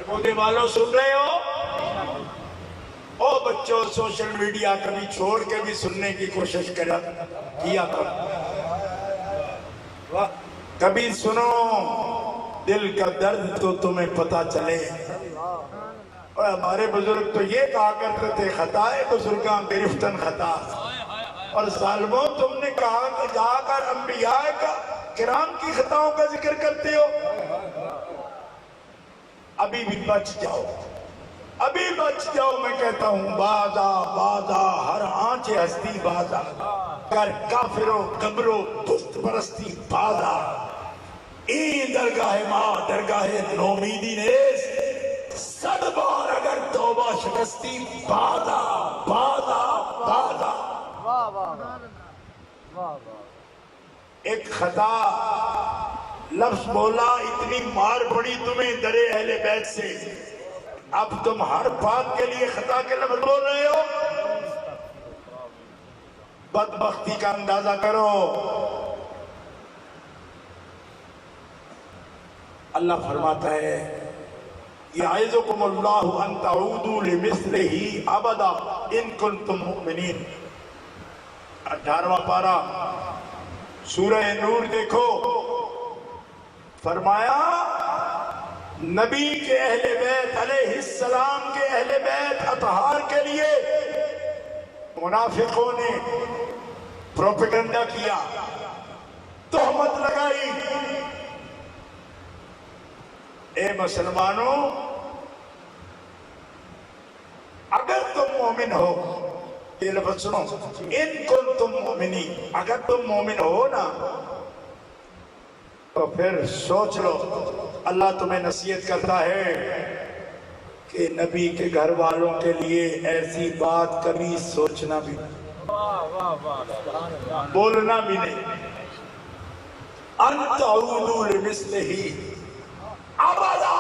पौधे वालों सुन रहे हो? ओ बच्चों, सोशल मीडिया कभी छोड़ के भी सुनने की कोशिश किया करो। कभी सुनो, दिल का दर्द तो तुम्हें पता चले। और हमारे बुजुर्ग तो ये कहा करते थे, खताए बुजुर्गां गिरफ्तन खता। और सालमों, तुमने कहा कि जाकर अंबिया का किराम की खताओं का जिक्र करते हो। अभी भी बच जाओ, अभी बच जाओ। मैं कहता हूं, बाजा बाजा हर आंच हस्ती बाजा, कर काफिरो कब्रो पुस्त परस्ती बाजा। ई दरगाह माँ दरगाह नौमीदी ने सद बार अगर तौबा शिकस्ती बाजा बाजा बाजा। एक खता लफ्ज बोला, इतनी मार पड़ी तुम्हें दरे अहले बैत से, अब तुम हर बात के लिए खता के लफ्ज बोल रहे हो। बदबख्ती का अंदाजा करो। अल्लाह फरमाता है, याइज़ुकुमुल्लाहु अन तऊदू लिमिस्लिही अबदा इन कुंतुम मुमिनीन। 18वां पारा सूरह नूर देखो। फरमाया, नबी के अहले बैत अलैहिस्सलाम के अहले बैत अतहार के लिए मुनाफिकों ने प्रोपेगेंडा किया, तोहमत लगाई। ए मुसलमानों, अगर तुम मोमिन हो, ये लफ्ज़ सुनो, इन कुंतुम मोमिनी, अगर तुम मोमिन हो ना, तो फिर सोच लो। अल्लाह तुम्हें नसीहत करता है कि नबी के घर वालों के लिए ऐसी बात कभी सोचना भी, बोलना भी नहीं। अंतऊदू लिमिस्लिही अबदा,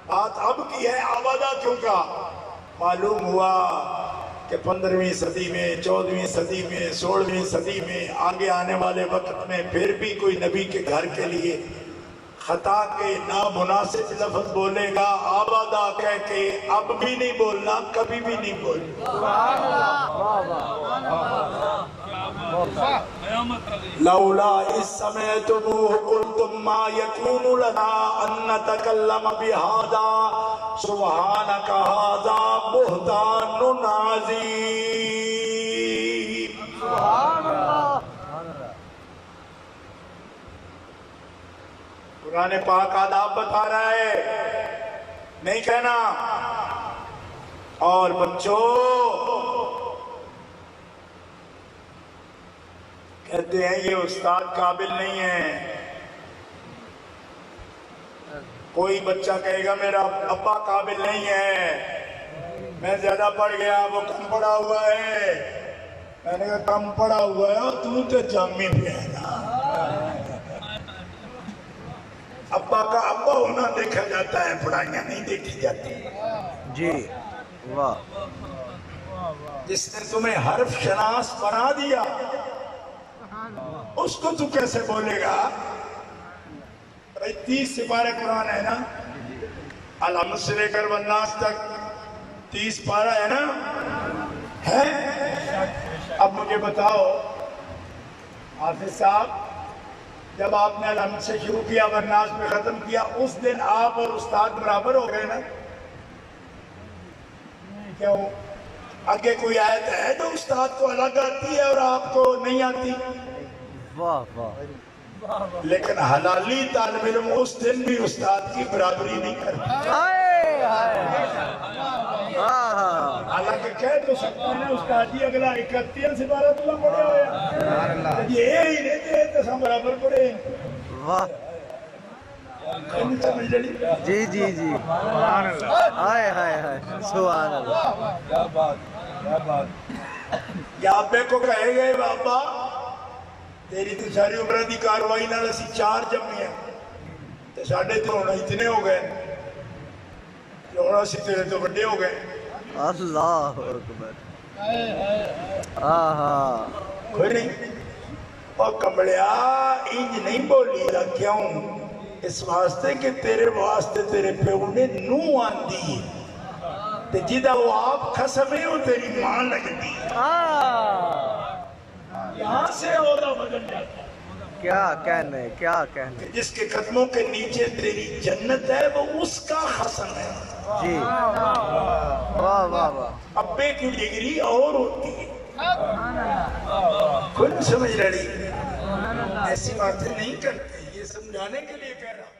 बात अब की है, अबदा क्यों का? मालूम हुआ कि 15वीं सदी में, 14वीं सदी में, 16वीं सदी में, आगे आने वाले वक्त में फिर भी कोई नबी के घर के लिए खता के नामुनासिब लफ्ज बोलेगा, आबादा कह के, अब भी नहीं बोलना, कभी भी नहीं बोलना। लौला इस समय तुम मा यकूनु लना अन नतकल्लम बिहादा सुब्हानक हाजा बुहतानुन अज़ीम। कुरान पाक आदाब बता रहा है, नहीं कहना। और बच्चों, कहते हैं ये उस्ताद काबिल नहीं है। कोई बच्चा कहेगा मेरा अब्बा काबिल नहीं है, मैं ज्यादा पढ़ गया, वो कम पढ़ा हुआ है। मैंने कहा कम पढ़ा हुआ है, तू तो जामी भी है ना। अब्बा का अब्बा होना देखा जाता है, पढ़ाइयाँ नहीं देखी जाती जी। वाह। जिसने तुम्हें हर्फ शनास बना दिया, उसको तू कैसे बोलेगा? 30 सिपारे कुरान है ना, अलहम्द से लेकर वन्नास तक 30 पारा है ना, है? अब मुझे बताओ हाफिज साहब, जब आपने अलहम्द से शुरू किया, वन्नास में खत्म किया, उस दिन आप और उस्ताद बराबर हो गए ना? क्यों? आगे कोई आयत है तो उस्ताद को अलग आती है और आपको नहीं आती? वाह वाह। लेकिन हलाली तालिब इल्म उस दिन भी उस्ताद की बराबरी नहीं करता। हालांकि कह तो सकते हैं उस्ताद जी अगला 31 से 12 तो पढ़े हुए, ये ही नहीं तो सब बराबर पढ़े। वाह जी जी जी। हाय हाय हाय, सुभान अल्लाह। क्या बात, क्या बात। या अब्बे को कहे गए, बाबा तेरी तो सारी उम्र की कार्रवाई नाल असीं 4 जम्मे ते साडे तो हुण इतने हो गए, हुण असीं तेरे तो वड्डे हो गए। अल्लाह अकबर। आहा, कोई नहीं। और कमलिया इंज नहीं बोली दा, क्यों? इस वास्ते कि तेरे वास्ते तेरे प्यो ने नू आंदी ते जिदा वो आप खसम है वो तेरी मां लगती है। यहाँ से औदा बदल जाता है। क्या कहने, क्या कहने जिसके कदमों के नीचे तेरी जन्नत है वो उसका खसम है जी। वाह वाह वाह। अब्बे की डिग्री और होती है। खुद समझ रही ऐसी बातें नहीं करते, ये समझाने के लिए कह रहा हूं।